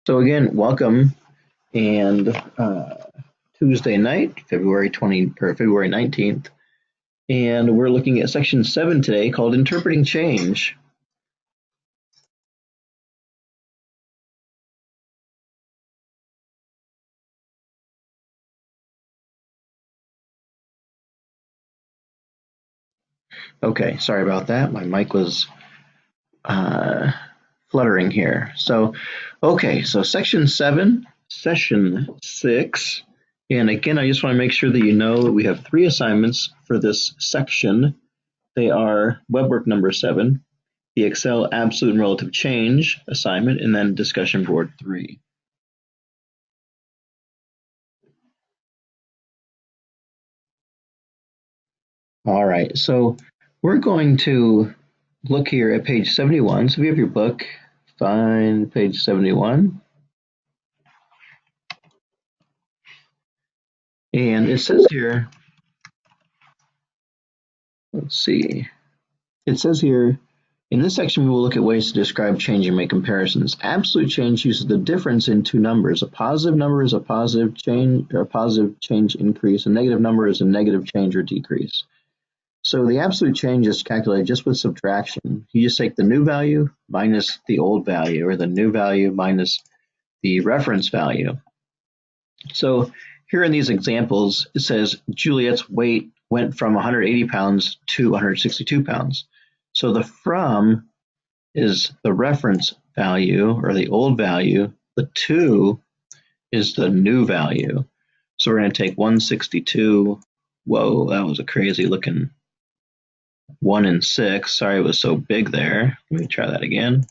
So again, welcome, and Tuesday night, February 19th, and we're looking at section 7 today called Interpreting Change. Okay, sorry about that. My mic was fluttering here. So section 7, session 6. And again, I just want to make sure that you know that we have 3 assignments for this section. They are web work number 7, the Excel absolute and relative change assignment, and then discussion board 3. All right, so we're going to look here at page 71. So if you have your book, find page 71. And it says here, let's see, it says here, in this section, we will look at ways to describe change and make comparisons. Absolute change uses the difference in two numbers. A positive number is a positive change or a positive change increase. A negative number is a negative change or decrease. So the absolute change is calculated just with subtraction. You just take the new value minus the old value, or the new value minus the reference value. So here in these examples, it says Juliet's weight went from 180 pounds to 162 pounds. So the from is the reference value, or the old value. The to is the new value. So we're going to take 162. Whoa, that was a crazy looking 1 and 6. Sorry it was so big there. Let me try that again.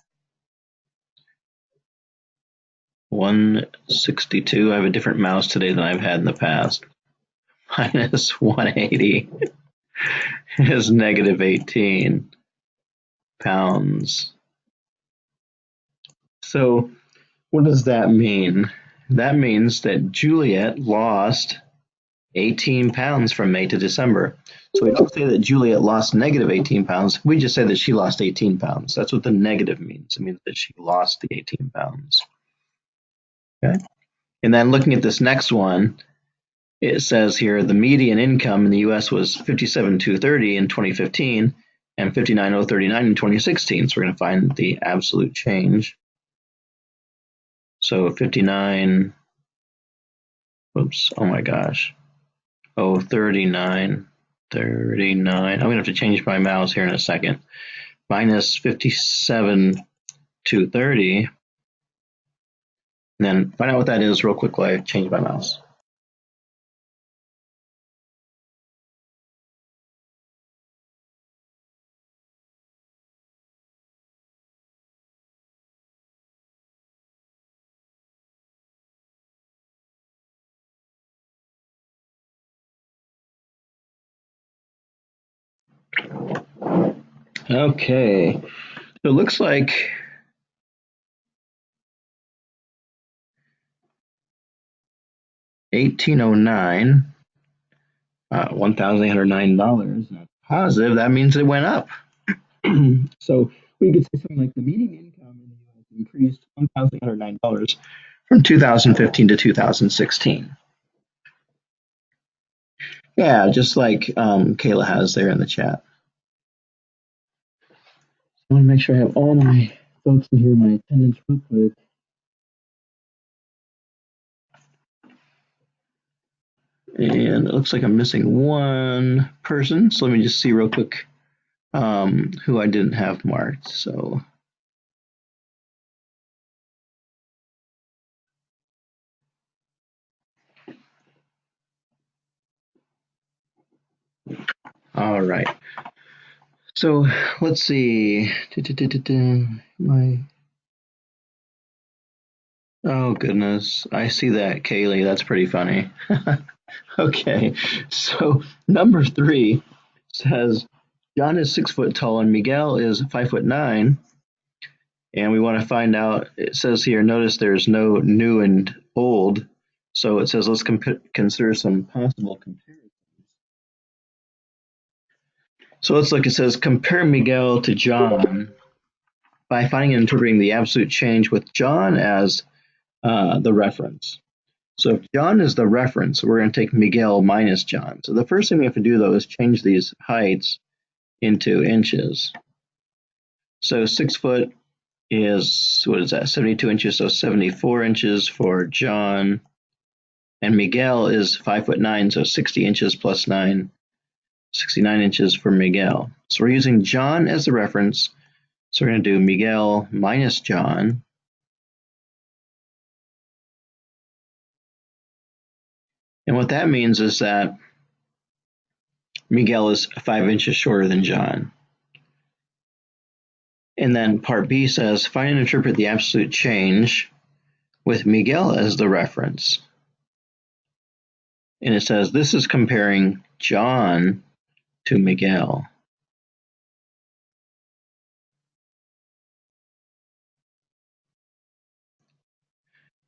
162. I have a different mouse today than I've had in the past. Minus 180 is negative 18 pounds. So what does that mean? That means that Juliet lost 18 pounds from May to December. So we don't say that Juliet lost negative 18 pounds. We just say that she lost 18 pounds. That's what the negative means. It means that she lost the 18 pounds. Okay. And then looking at this next one, it says here the median income in the U.S. was $57,230 in 2015 and $59,039 in 2016. So we're going to find the absolute change. So 59, oops, oh my gosh. Oh, 39. I'm going to have to change my mouse here in a second. Minus 57,230. And then find out what that is real quick while I change my mouse. Okay, so it looks like $1,809, $1,809. Positive, that means it went up. So we could say something like the median income in the U.S. increased $1,809 from 2015 to 2016. Yeah, just like Kayla has there in the chat. I want to make sure I have all my folks in here, my attendance real quick. And it looks like I'm missing one person. So let me just see real quick who I didn't have marked. So all right. So let's see. Oh goodness, I see that, Kaylee. That's pretty funny. Okay, so number 3 says John is 6 foot tall and Miguel is 5'9", and we want to find out. It says here, notice there's no new and old, so it says let's consider some possible comparisons. So let's look. It says compare Miguel to John by finding and interpreting the absolute change with John as the reference. So if John is the reference, we're going to take Miguel minus John. So the first thing we have to do, though, is change these heights into inches. So 6 foot is, what is that, 72 inches, so 74 inches for John. And Miguel is 5'9", so 60 inches plus 9, 69 inches for Miguel. So we're using John as the reference. So we're going to do Miguel minus John. And what that means is that Miguel is 5 inches shorter than John. And then part B says, find and interpret the absolute change with Miguel as the reference. And it says this is comparing John to Miguel.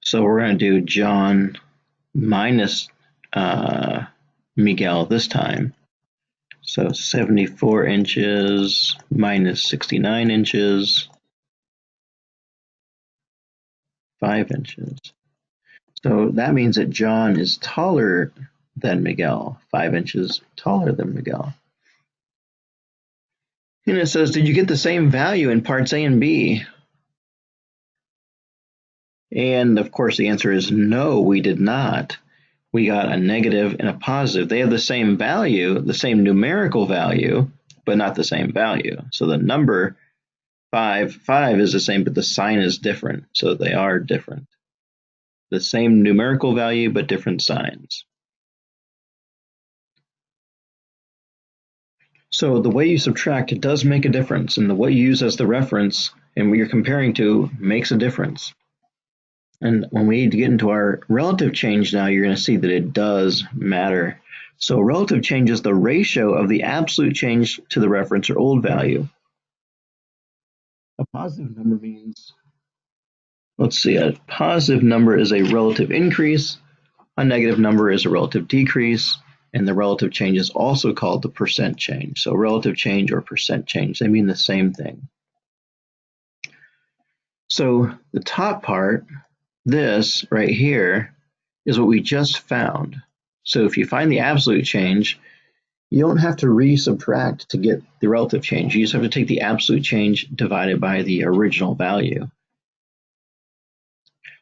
So we're going to do John minus Miguel this time. So 74 inches minus 69 inches, 5 inches. So that means that John is taller than Miguel, 5 inches taller than Miguel. And it says, did you get the same value in parts A and B? And of course the answer is no, we did not. We got a negative and a positive. They have the same value, the same numerical value, but not the same value. So the number 5 is the same, but the sign is different. So they are different. The same numerical value, but different signs. So the way you subtract, it does make a difference, and what you use as the reference and what you're comparing to makes a difference. And when we get into our relative change now, you're going to see that it does matter. So relative change is the ratio of the absolute change to the reference or old value. A positive number means, let's see, a positive number is a relative increase, a negative number is a relative decrease, and the relative change is also called the percent change. So relative change or percent change, they mean the same thing. So the top part, this right here, is what we just found. So if you find the absolute change, you don't have to re-subtract to get the relative change. You just have to take the absolute change divided by the original value.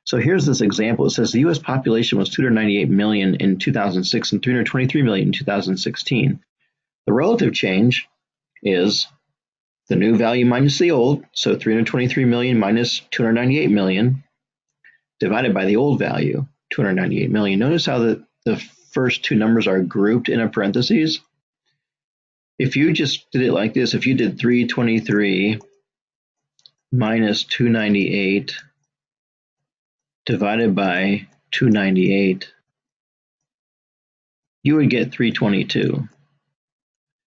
So here's this example. It says the U.S. population was 298 million in 2006 and 323 million in 2016. The relative change is the new value minus the old, so 323 million minus 298 million, divided by the old value, 298 million. Notice how the first two numbers are grouped in a parentheses. If you just did it like this, if you did 323 minus 298 divided by 298, you would get 322.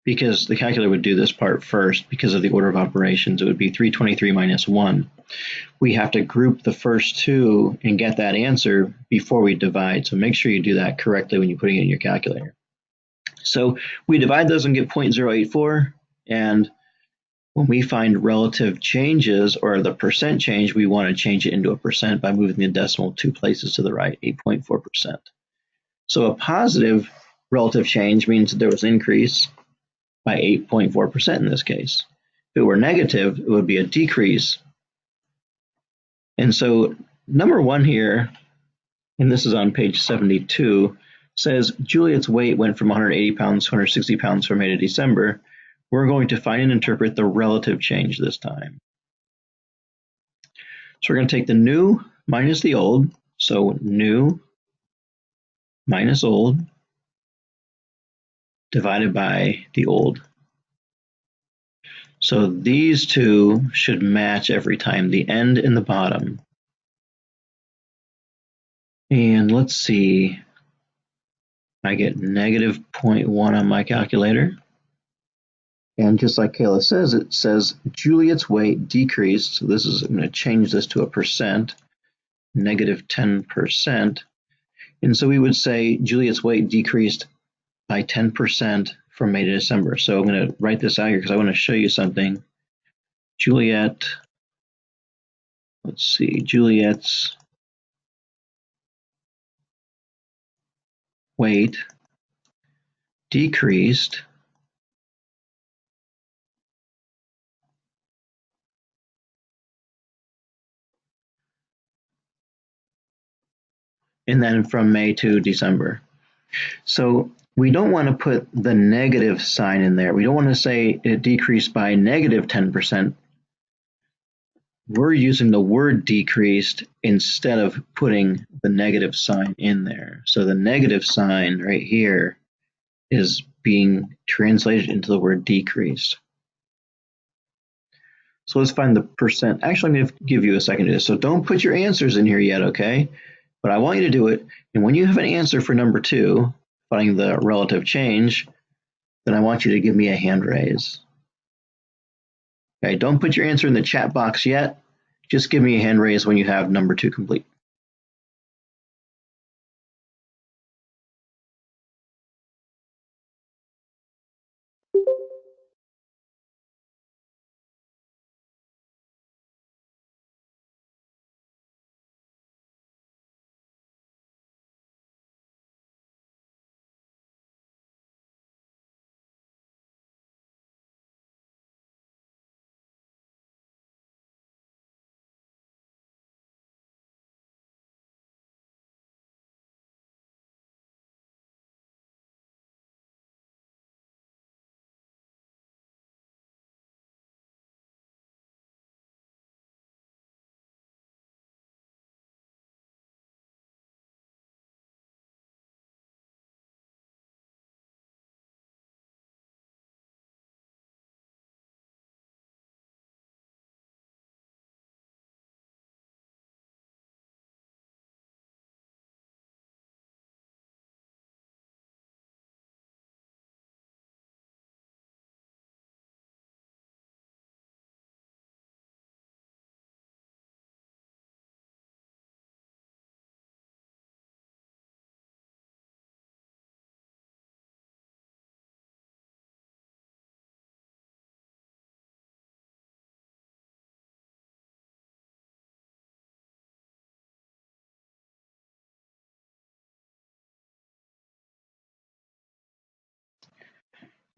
Because the calculator would do this part first, because of the order of operations, it would be 323 minus 1. We have to group the first two and get that answer before we divide. So make sure you do that correctly when you're putting it in your calculator. So we divide those and get 0.084. And when we find relative changes or the percent change, we want to change it into a percent by moving the decimal 2 places to the right, 8.4%. So a positive relative change means that there was an increase by 8.4% in this case. If it were negative, it would be a decrease. And so number one here, and this is on page 72, says Juliet's weight went from 180 pounds to 160 pounds from May to December. We're going to find and interpret the relative change this time. So we're going to take the new minus the old. So new minus old divided by the old. So these two should match every time, the end and the bottom. And let's see, I get negative 0.1 on my calculator. And just like Kayla says, it says Juliet's weight decreased. So this is, I'm going to change this to a percent, negative 10%. And so we would say Juliet's weight decreased by 10% from May to December. So I'm going to write this out here because I want to show you something. Juliet, let's see, Juliet's weight decreased and then from May to December. So we don't want to put the negative sign in there. We don't want to say it decreased by negative 10%. We're using the word decreased instead of putting the negative sign in there. So the negative sign right here is being translated into the word decreased. So let's find the percent. Actually, I'm going to give you a second to do this. So don't put your answers in here yet, okay? But I want you to do it. And when you have an answer for number 2, finding the relative change, then I want you to give me a hand raise. Okay, don't put your answer in the chat box yet. Just give me a hand raise when you have number 2 complete.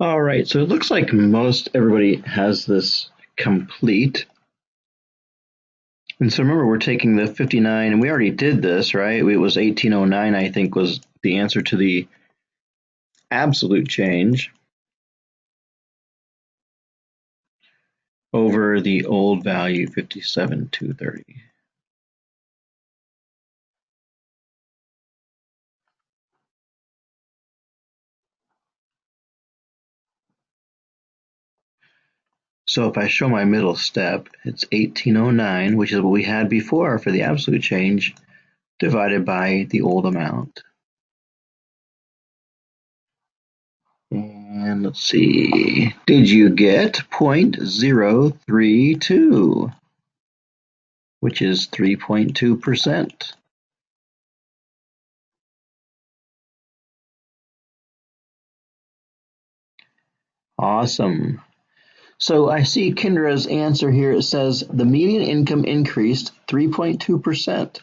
All right, so it looks like most everybody has this complete. And so remember, we're taking the 59, and we already did this, right? It was 1809, I think, was the answer to the absolute change over the old value, 57,230. So if I show my middle step, it's 1809, which is what we had before for the absolute change, divided by the old amount. And let's see, did you get 0.032, which is 3.2%? Awesome. So I see Kendra's answer here. It says the median income increased 3.2%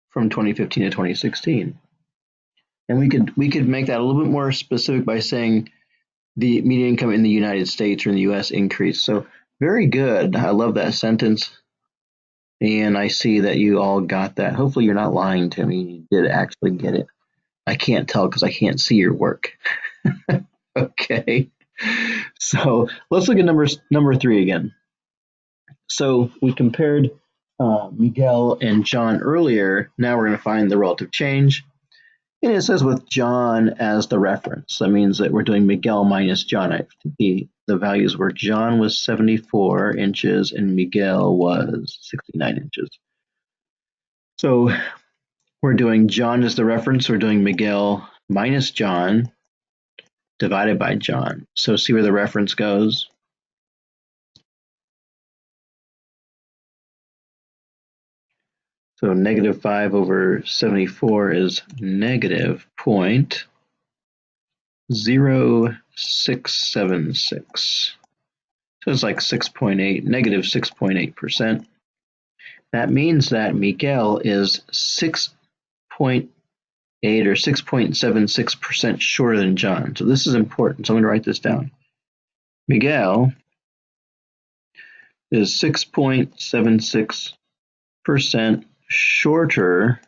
from 2015 to 2016. And we could make that a little bit more specific by saying the median income in the United States or in the US increased. So very good. I love that sentence. And I see that you all got that. Hopefully you're not lying to me. You did actually get it. I can't tell because I can't see your work. Okay. So let's look at number 3 again. So we compared Miguel and John earlier. Now we're going to find the relative change. And it says with John as the reference. That means that we're doing Miguel minus John. The values were John was 74 inches and Miguel was 69 inches. So we're doing John as the reference. We're doing Miguel minus John divided by John. So see where the reference goes. So -5 over 74 is -0.0676. So it's like 6.8, -6.8%. That means that Miguel is 6.8 8 or 6.76% shorter than John. So this is important. So I'm going to write this down. Miguel is 6.76% shorter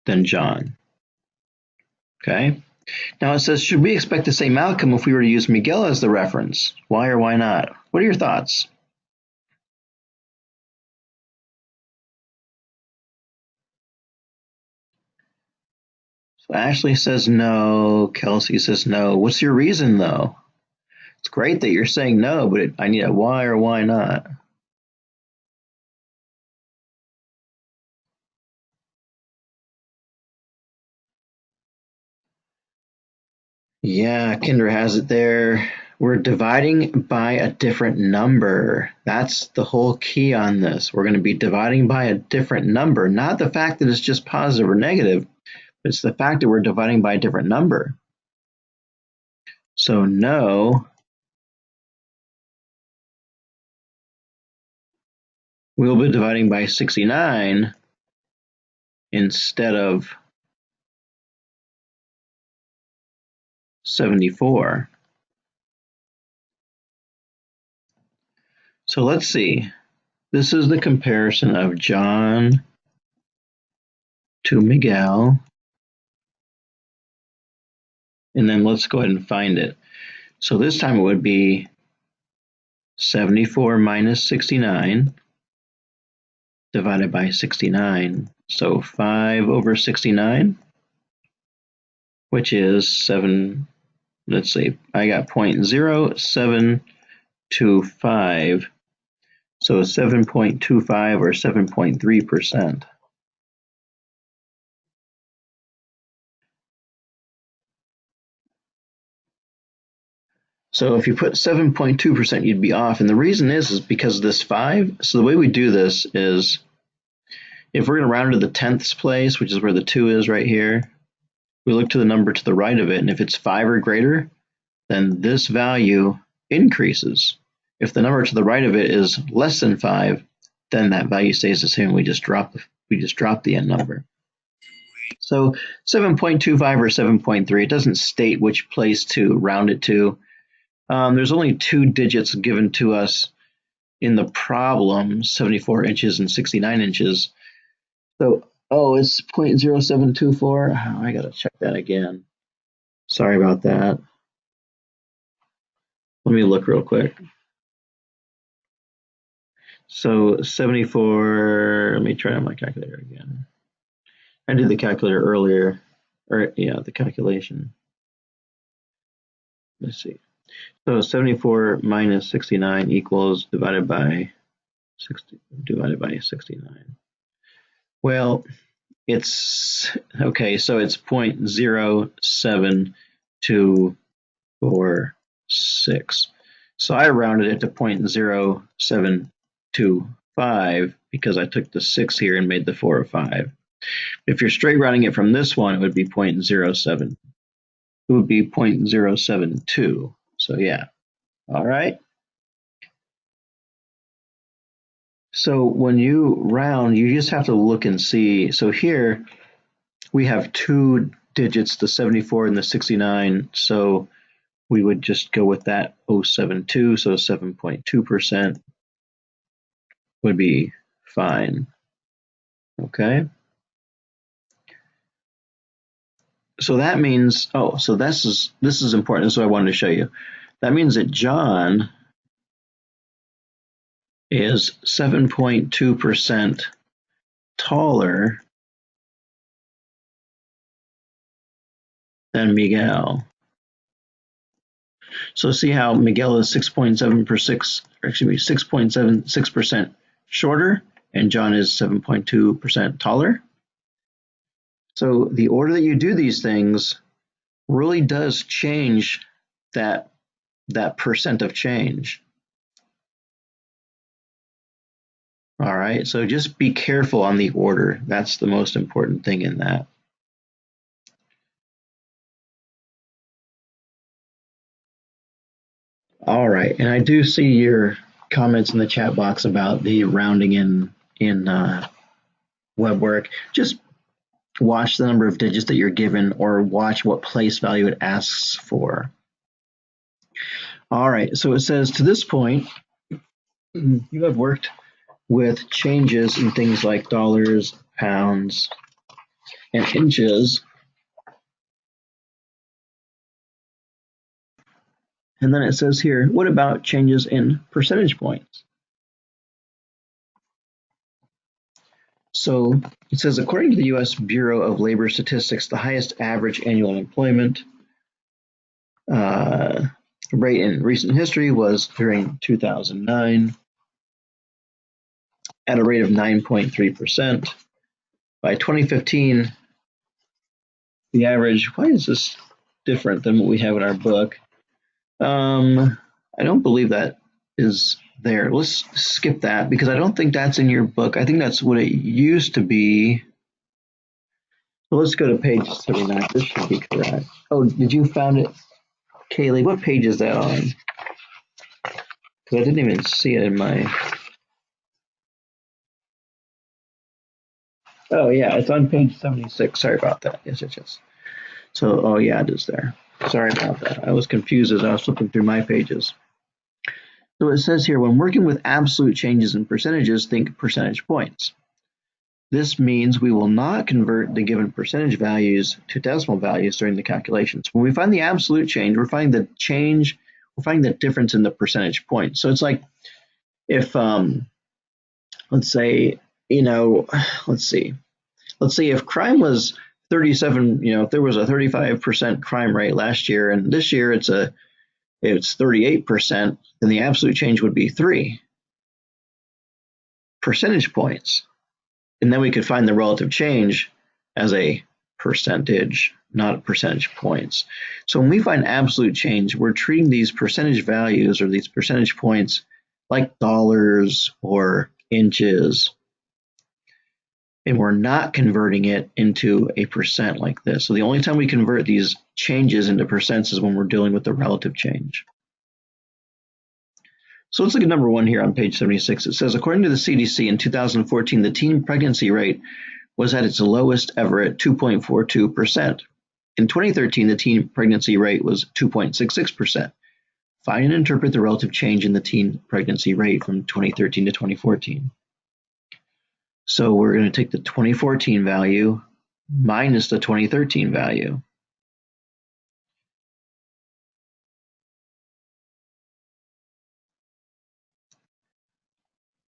than John. Okay. Now it says, should we expect the same outcome if we were to use Miguel as the reference? Why or why not? What are your thoughts? So Ashley says no. Kelsey says no. What's your reason, though? It's great that you're saying no, but I need a why or why not. Yeah, Kendra has it there. We're dividing by a different number. That's the whole key on this. We're going to be dividing by a different number, not the fact that it's just positive or negative, but it's the fact that we're dividing by a different number. So no, we'll be dividing by 69 instead of 74. So let's see. This is the comparison of John to Miguel. And then let's go ahead and find it. So this time it would be 74 minus 69 divided by 69. So 5 over 69, which is 7. Let's see, I got 0.0725. So 7.25 or 7.3%. So if you put 7.2%, you'd be off. And the reason is because of this 5. So the way we do this is if we're going to round to the 10th place, which is where the 2 is right here, we look to the number to the right of it. And if it's 5 or greater, then this value increases. If the number to the right of it is less than 5, then that value stays the same. We just drop the end number. So 7.25 or 7.3, it doesn't state which place to round it to. There's only 2 digits given to us in the problem, 74 inches and 69 inches. So, it's 0.0724. Oh, I got to check that again. Sorry about that. Let me look real quick. So 74, let me try on my calculator again. I did the calculator earlier, the calculation. Let's see. So 74 minus 69 equals divided by 69. Well, it's okay. So it's 0.07246. So I rounded it to 0.0725 because I took the 6 here and made the 4 a 5. If you're straight rounding it from this one, it would be 0.07. It would be 0.072. So yeah. All right. So when you round, you just have to look and see. So here we have 2 digits, the 74 and the 69. So we would just go with that 0.072. So 7.2% would be fine. Okay. So that means, so this is important. This is what I wanted to show you. That means that John is 7.2% taller than Miguel. So see how Miguel is 6.76% shorter, and John is 7.2% taller. So the order that you do these things really does change that percent of change. All right, so just be careful on the order. That's the most important thing in that. All right, and I do see your comments in the chat box about the rounding in in web work, just watch the number of digits that you're given or watch what place value it asks for. All right, so it says to this point, you have worked with changes in things like dollars, pounds, and inches. And then it says here, what about changes in percentage points? So it says, according to the U.S. Bureau of Labor Statistics, the highest average annual unemployment rate in recent history was during 2009 at a rate of 9.3%. By 2015, the average, why is this different than what we have in our book? I don't believe that is there. Let's skip that because I don't think that's in your book. I think that's what it used to be. So let's go to page 79. This should be correct. Oh, did you found it? Kaylee, what page is that on? Because I didn't even see it in my... Oh, yeah, it's on page 76. Sorry about that. Yes. So, oh, yeah, it is there. Sorry about that. I was confused as I was flipping through my pages. So it says here, when working with absolute changes in percentages, think percentage points. This means we will not convert the given percentage values to decimal values during the calculations. When we find the absolute change, we're finding the difference in the percentage point. So it's like if, let's say if crime was 37, if there was a 35% crime rate last year and this year it's 38%, then the absolute change would be 3 percentage points. And then we could find the relative change as a percentage, not percentage points. So when we find absolute change, we're treating these percentage values or these percentage points like dollars or inches, and we're not converting it into a percent like this. So the only time we convert these changes into percents is when we're dealing with the relative change. So let's look at number 1 here on page 76. It says, according to the CDC, in 2014, the teen pregnancy rate was at its lowest ever at 2.42%. In 2013, the teen pregnancy rate was 2.66%. Find and interpret the relative change in the teen pregnancy rate from 2013 to 2014. So we're going to take the 2014 value minus the 2013 value.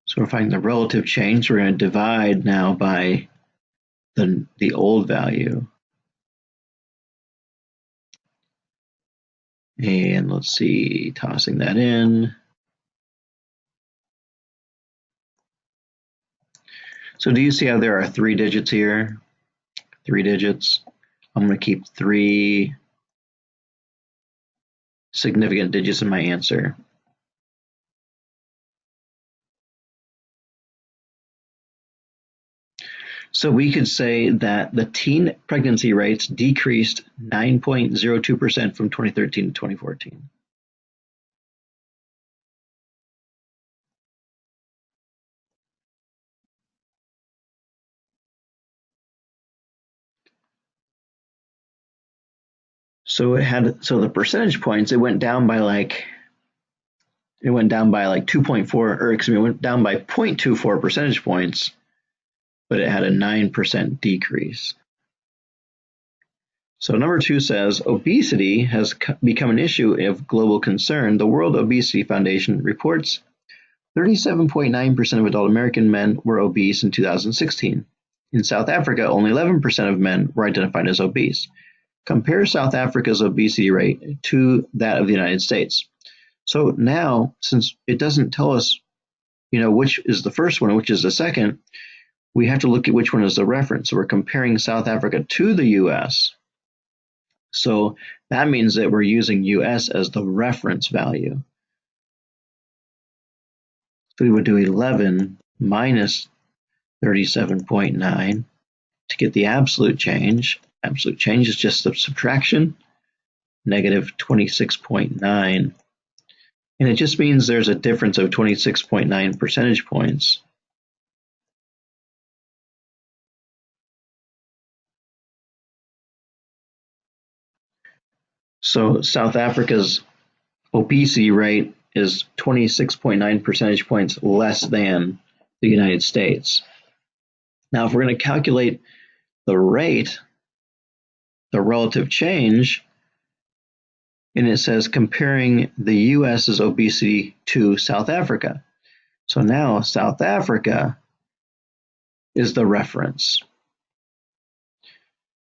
So we're finding the relative change. We're going to divide now by the old value. And let's see, tossing that in. So do you see how there are 3 digits here? 3 digits. I'm going to keep 3 significant digits in my answer. So we could say that the teen pregnancy rates decreased 9.02% from 2013 to 2014. So the percentage points, it went down by like 2.4, or excuse me, it went down by 0.24 percentage points, but it had a 9% decrease. So number 2 says, obesity has become an issue of global concern. The World Obesity Foundation reports 37.9% of adult American men were obese in 2016. In South Africa, only 11% of men were identified as obese. Compare South Africa's obesity rate to that of the United States. So now, since it doesn't tell us, which is the first one and which is the second, we have to look at which one is the reference. So we're comparing South Africa to the US. So that means that we're using US as the reference value. So we would do 11 minus 37.9 to get the absolute change. Absolute change is just the subtraction, negative 26.9. And it just means there's a difference of 26.9 percentage points. So South Africa's obesity rate is 26.9 percentage points less than the United States. Now, if we're going to calculate the rate, the relative change, and it says comparing the US's obesity to South Africa. So now South Africa is the reference.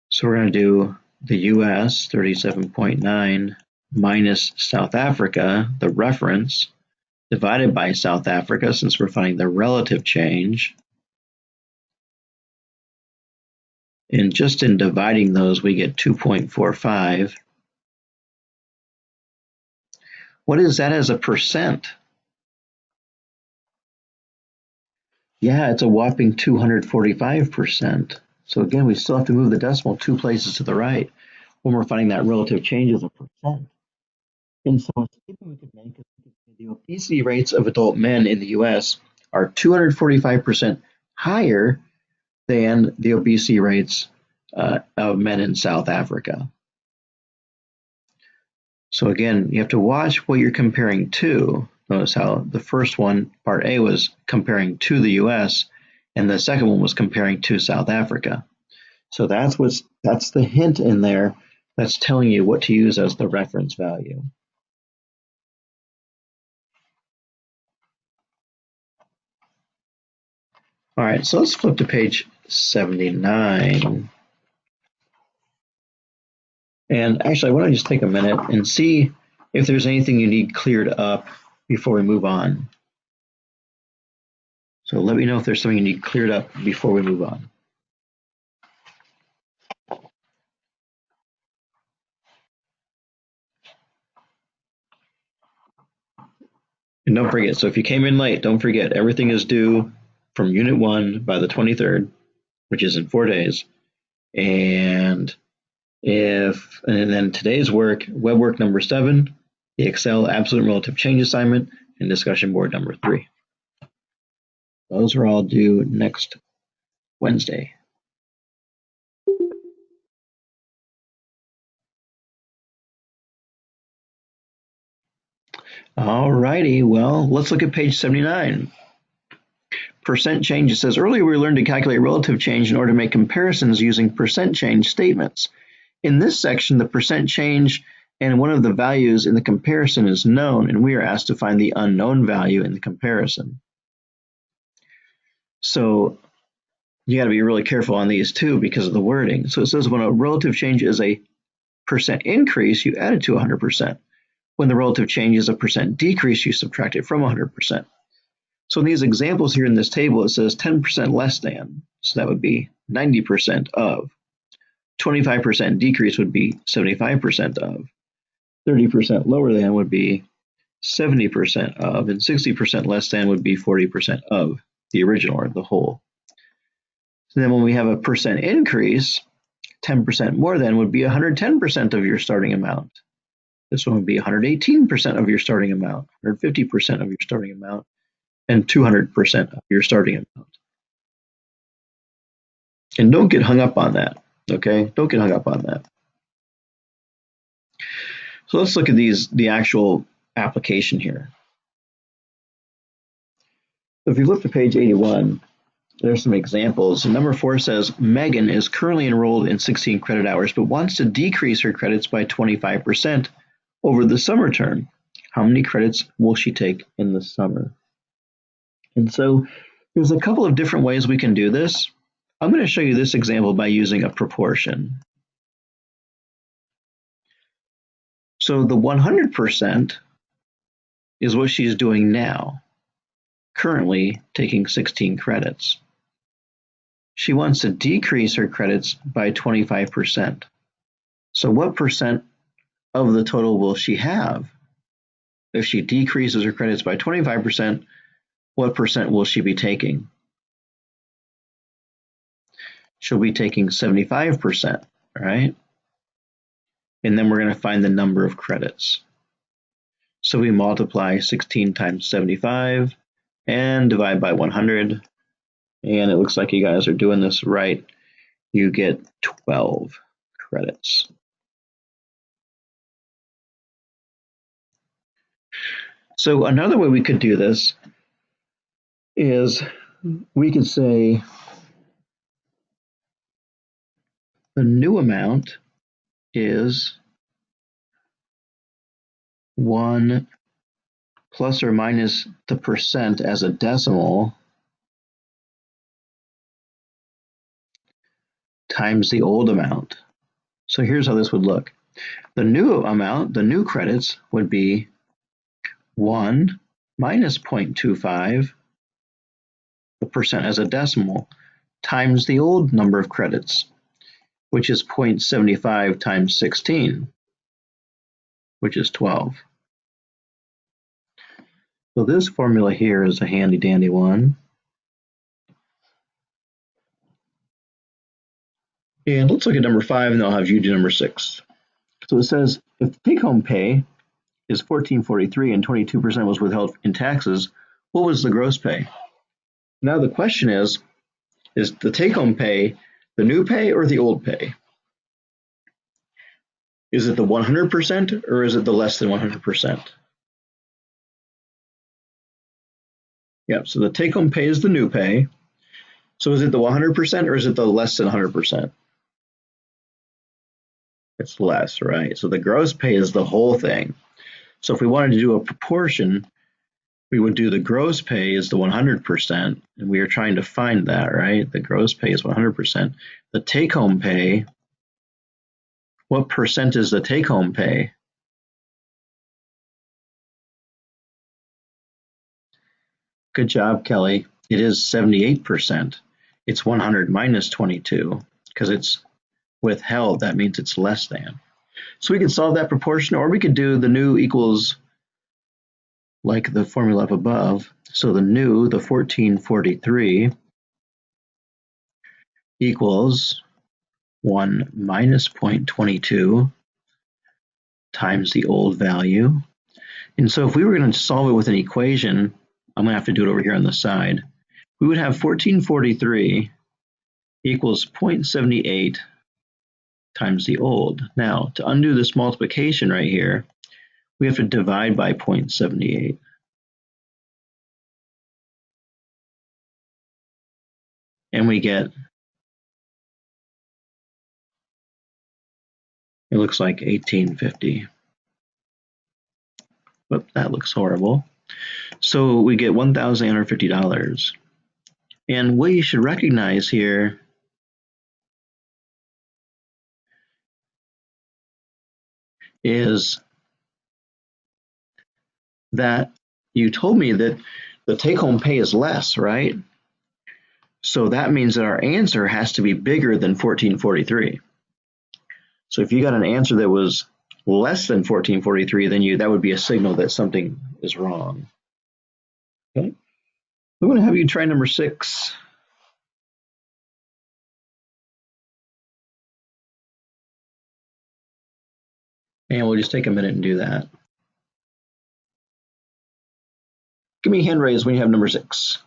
So we're going to do the US 37.9 minus South Africa, the reference, divided by South Africa, since we're finding the relative change. And just in dividing those, we get 2.45. What is that as a percent? Yeah, it's a whopping 245%. So again, we still have to move the decimal 2 places to the right when we're finding that relative change as a percent. And so a statement we could make is the obesity rates of adult men in the US are 245% higher than the obesity rates of men in South Africa. So again, you have to watch what you're comparing to. Notice how the first one, part A, was comparing to the US, and the second one was comparing to South Africa. So that's the hint in there that's telling you what to use as the reference value. All right, so let's flip to page 79. And actually, I want to just take a minute and see if there's anything you need cleared up before we move on. So let me know if there's something you need cleared up before we move on. And don't forget, so if you came in late, don't forget, everything is due from Unit 1 by the 23rd, which is in 4 days. And then today's work, web work number 7, the Excel absolute and relative change assignment, and discussion board number 3. Those are all due next Wednesday. All righty, well, let's look at page 79. Percent change, it says, earlier we learned to calculate relative change in order to make comparisons using percent change statements. In this section, the percent change and one of the values in the comparison is known, and we are asked to find the unknown value in the comparison. So you got to be really careful on these too because of the wording. So it says when a relative change is a percent increase, you add it to 100%. When the relative change is a percent decrease, you subtract it from 100%. So in these examples here in this table, it says 10% less than. So that would be 90% of. 25% decrease would be 75% of. 30% lower than would be 70% of, and 60% less than would be 40% of the original or the whole. So then when we have a percent increase, 10% more than would be 110% of your starting amount. This one would be 118% of your starting amount, 150% of your starting amount, and 200% of your starting amount. And don't get hung up on that, okay? Don't get hung up on that. So let's look at the actual application here. So if you flip to page 81, there's some examples. Number 4 says, Megan is currently enrolled in 16 credit hours, but wants to decrease her credits by 25% over the summer term. How many credits will she take in the summer? And so there's a couple of different ways we can do this. I'm going to show you this example by using a proportion. So the 100% is what she's doing now, currently taking 16 credits. She wants to decrease her credits by 25%. So what percent of the total will she have? If she decreases her credits by 25%, what percent will she be taking? She'll be taking 75%, right? And then we're going to find the number of credits. So we multiply 16 times 75 and divide by 100. And it looks like you guys are doing this right. You get 12 credits. So another way we could do this is we could say the new amount is 1 plus or minus the percent as a decimal times the old amount. So here's how this would look. The new amount, the new credits, would be 1 minus 0.25, the percent as a decimal, times the old number of credits, which is 0.75 times 16, which is 12. So this formula here is a handy dandy one. And let's look at number 5, and then I'll have you do number 6. So it says, if the take-home pay is $14.43 and 22% was withheld in taxes, what was the gross pay? Now the question is the take-home pay the new pay or the old pay? Is it the 100% or is it the less than 100%? Yeah, so the take-home pay is the new pay. So is it the 100% or is it the less than 100%? It's less, right? So the gross pay is the whole thing. So if we wanted to do a proportion, we would do the gross pay is the 100%, and we are trying to find that, right? The gross pay is 100%. The take-home pay, what percent is the take-home pay? Good job, Kelly. It is 78%. It's 100 minus 22 because it's withheld. That means it's less than. So we could solve that proportion, or we could do the new equals like the formula up above. So the new, the 1443, equals 1 minus 0.22 times the old value. And so if we were going to solve it with an equation, I'm going to have to do it over here on the side. We would have 1443 equals 0.78 times the old. Now, to undo this multiplication right here, we have to divide by 0.78. And we get, it looks like 1850. Whoop, that looks horrible. So we get $1,850. And what you should recognize here is that you told me that the take-home pay is less, right? So that means that our answer has to be bigger than 1443. So if you got an answer that was less than 1443, then that would be a signal that something is wrong. Okay, I'm going to have you try number 6. And we'll just take a minute and do that. Give me a hand raise when you have number 6.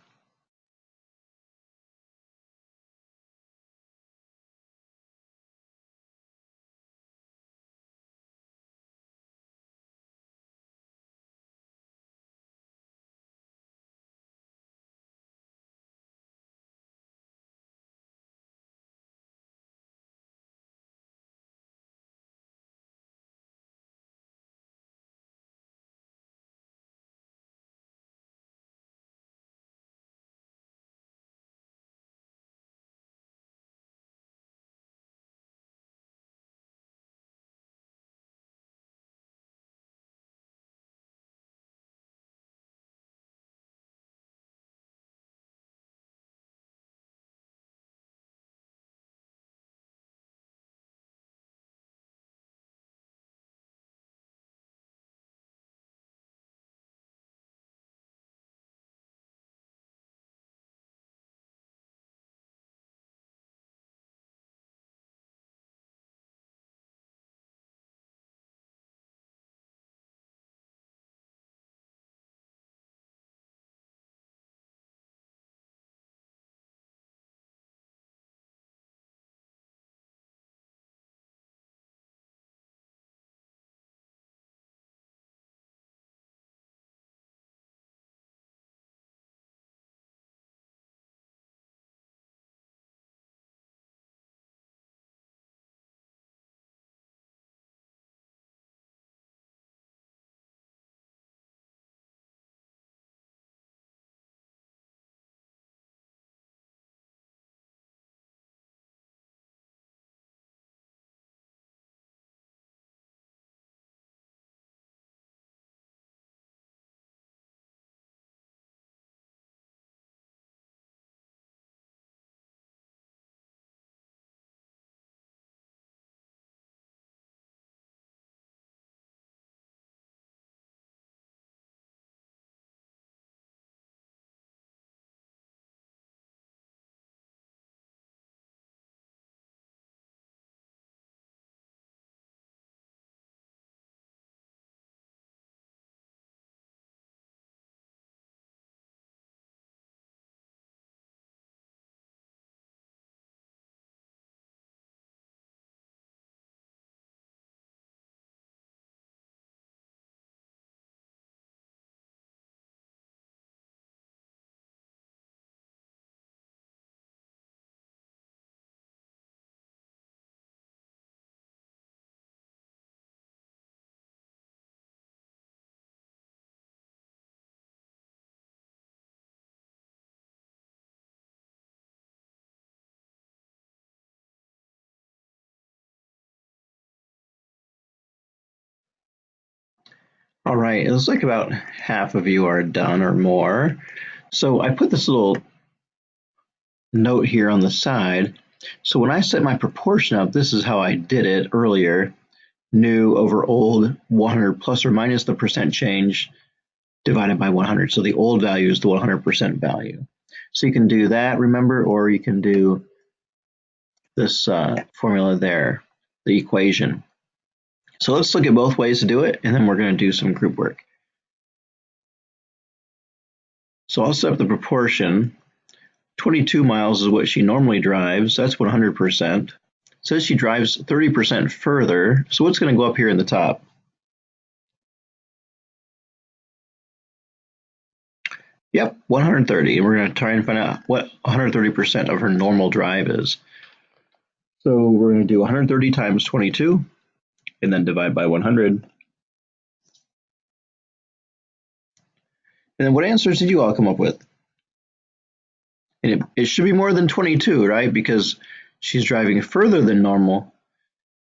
All right, it looks like about half of you are done or more. So I put this little note here on the side. So when I set my proportion up, this is how I did it earlier. New over old 100 plus or minus the percent change divided by 100. So the old value is the 100% value. So you can do that, remember, or you can do this formula there, the equation. So let's look at both ways to do it, and then we're going to do some group work. So I'll set up the proportion. 22 miles is what she normally drives. That's 100%. It says she drives 30% further. So what's going to go up here in the top? Yep, 130. And we're going to try and find out what 130% of her normal drive is. So we're going to do 130 times 22 and then divide by 100. And then what answers did you all come up with? And it should be more than 22, right? Because she's driving further than normal.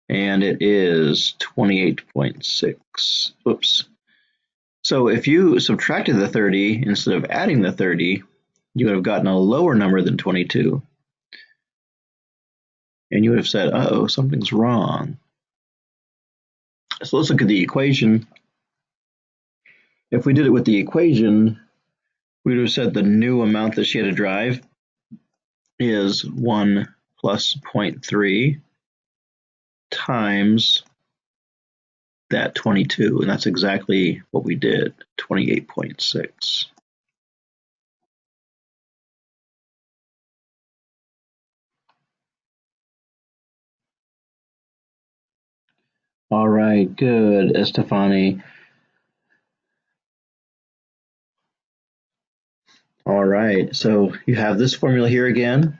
And it is 28.6. Oops. So if you subtracted the 30 instead of adding the 30, you would have gotten a lower number than 22. And you would have said, uh-oh, something's wrong. So let's look at the equation. If we did it with the equation, we would have said the new amount that she had to drive is 1 plus 0.3 times that 22, and that's exactly what we did, 28.6. All right, good, Estefani. All right, so you have this formula here again,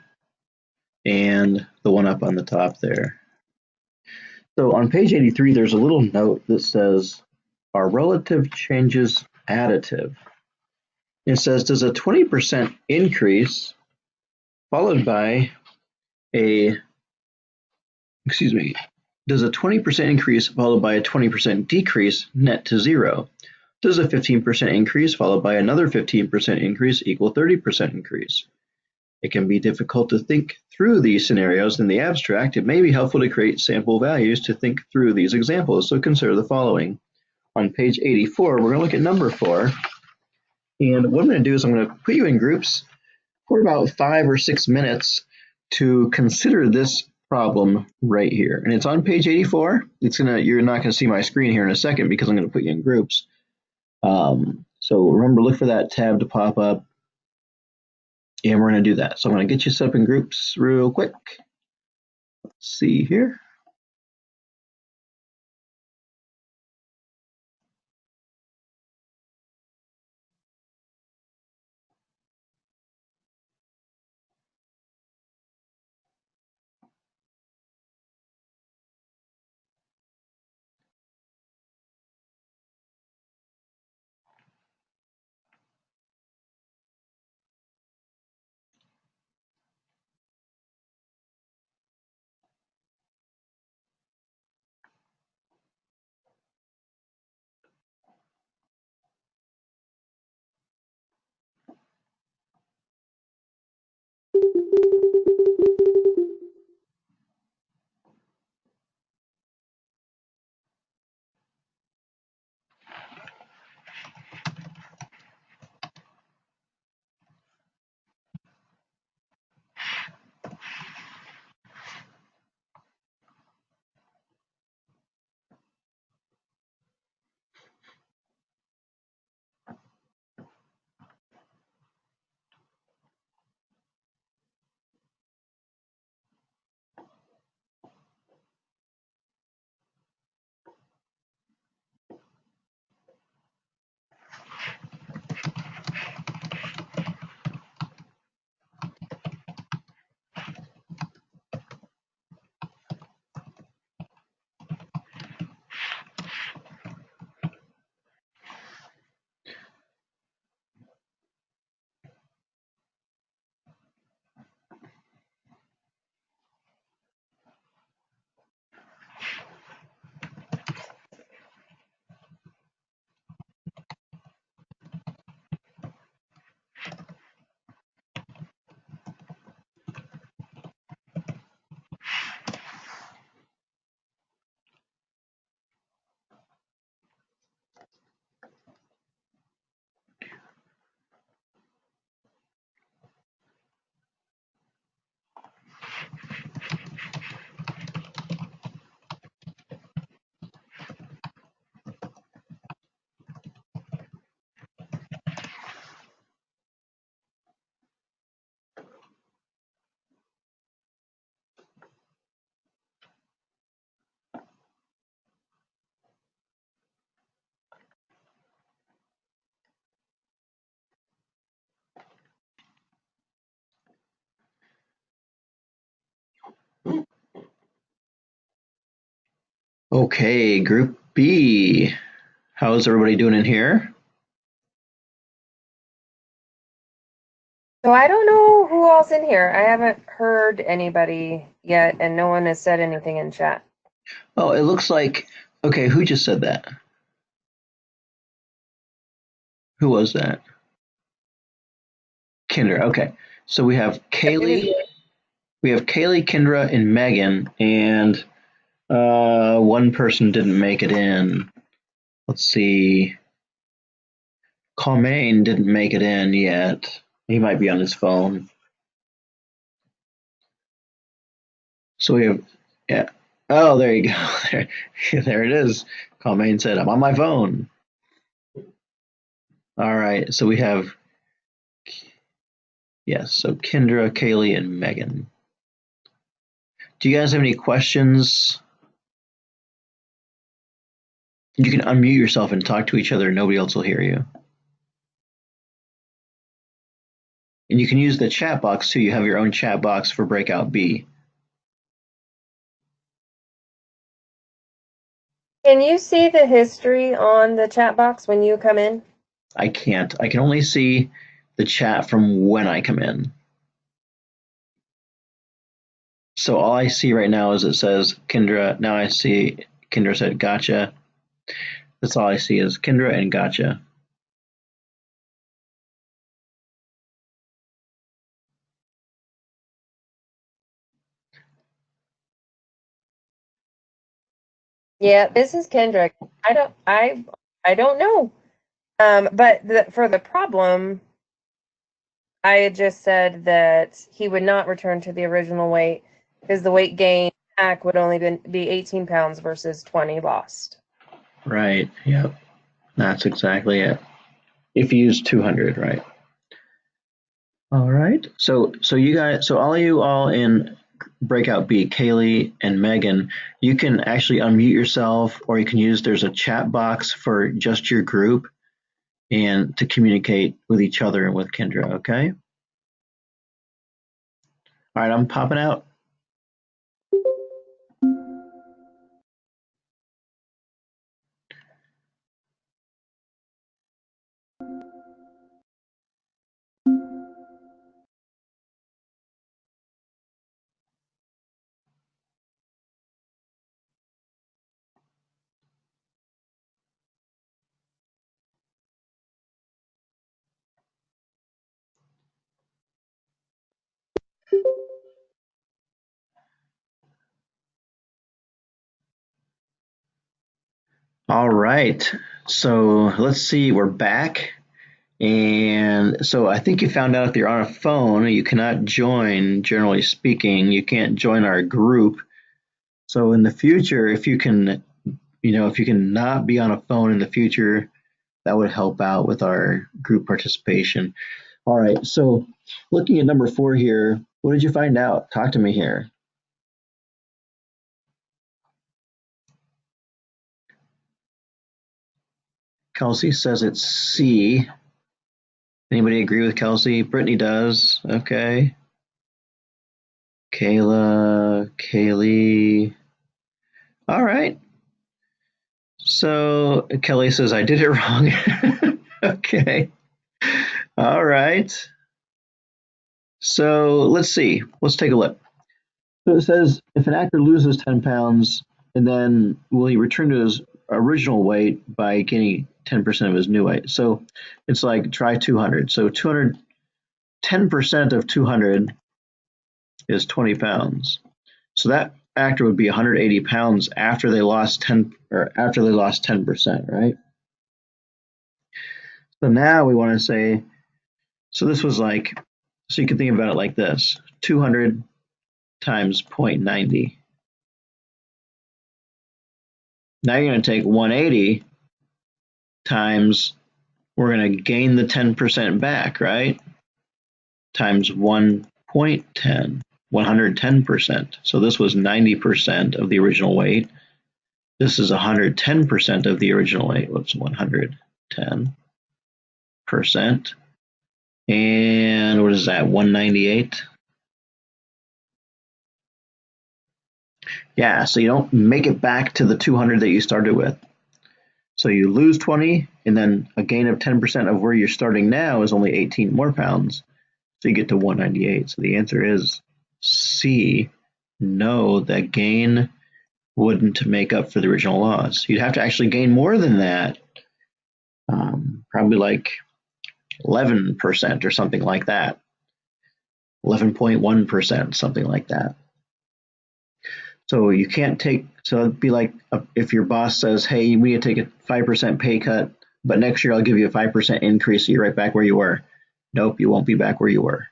and the one up on the top there. So on page 83, there's a little note that says, are relative changes additive? It says, does a 20% increase followed by a, does a 20% increase followed by a 20% decrease net to zero? Does a 15% increase followed by another 15% increase equal 30% increase? It can be difficult to think through these scenarios in the abstract. It may be helpful to create sample values to think through these examples. So consider the following. On page 84, we're going to look at number 4. And what I'm going to do is I'm going to put you in groups for about 5 or 6 minutes to consider this problem right here. And it's on page 84. You're not going to see my screen here in a second because I'm going to put you in groups. So remember, look for that tab to pop up. And we're going to do that. So I'm going to get you set up in groups real quick. Let's see here. Okay, Group B. How's everybody doing in here? So I don't know who all's in here. I haven't heard anybody yet, and no one has said anything in chat. Oh, it looks like, okay, who just said that? Who was that? Kendra. Okay. So we have Maybe Kaylee, Kendra, and Megan, and one person didn't make it in. Let's see. Carmaine didn't make it in yet. He might be on his phone. So we have, yeah. Oh, there you go. There it is. Carmaine said, I'm on my phone. All right. So we have, yes, so Kendra, Kaylee, and Megan. Do you guys have any questions? You can unmute yourself and talk to each other. Nobody else will hear you. And you can use the chat box too. You have your own chat box for Breakout B. Can you see the history on the chat box when you come in? I can't. I can only see the chat from when I come in. So all I see right now is it says Kendra. Now I see Kendra said gotcha. That's all I see is Kendra and gotcha. Yeah, this is Kendrick. I don't know. For the problem, I had just said that he would not return to the original weight because the weight gain back would only be 18 pounds versus 20 lost. Right. Yep. That's exactly it. If you use 200, right? All right. So you guys, so all of you all in Breakout B, Kaylee and Megan, you can actually unmute yourself, or you can use, there's a chat box for just your group and to communicate with each other and with Kendra. Okay. All right. I'm popping out. All right. So let's see. We're back. And so I think you found out if you're on a phone, you cannot join, generally speaking, you can't join our group. So in the future, if you can, if you can not be on a phone in the future, that would help out with our group participation. All right. So looking at number 4 here, what did you find out? Talk to me here. Kelsey says it's C. Anybody agree with Kelsey? Brittany does. Okay. Kayla, Kaylee. All right. So Kelly says I did it wrong. Okay. All right. So let's see. Let's take a look. So it says if an actor loses 10 pounds, and then will he return to his original weight by gaining 10% of his new weight? So it's like try 200. So 200, 10% of 200 is 20 pounds. So that actor would be 180 pounds after they lost 10%, right? So now we want to say, so this was like, so you can think about it like this: 200 times 0.90. Now you're going to take 180 times, we're going to gain the 10% back, right? Times 1.10, 110%. So this was 90% of the original weight. This is 110% of the original weight. Whoops, 110%. And what is that, 198? Yeah, so you don't make it back to the 200 that you started with. So you lose 20, and then a gain of 10% of where you're starting now is only 18 more pounds. So you get to 198. So the answer is C. No, that gain wouldn't make up for the original loss. You'd have to actually gain more than that. Probably like 11% or something like that. 11.1%, something like that. So you can't take, so it'd be like if your boss says, hey, we need to take a 5% pay cut, but next year I'll give you a 5% increase, so you're right back where you were. Nope, you won't be back where you were.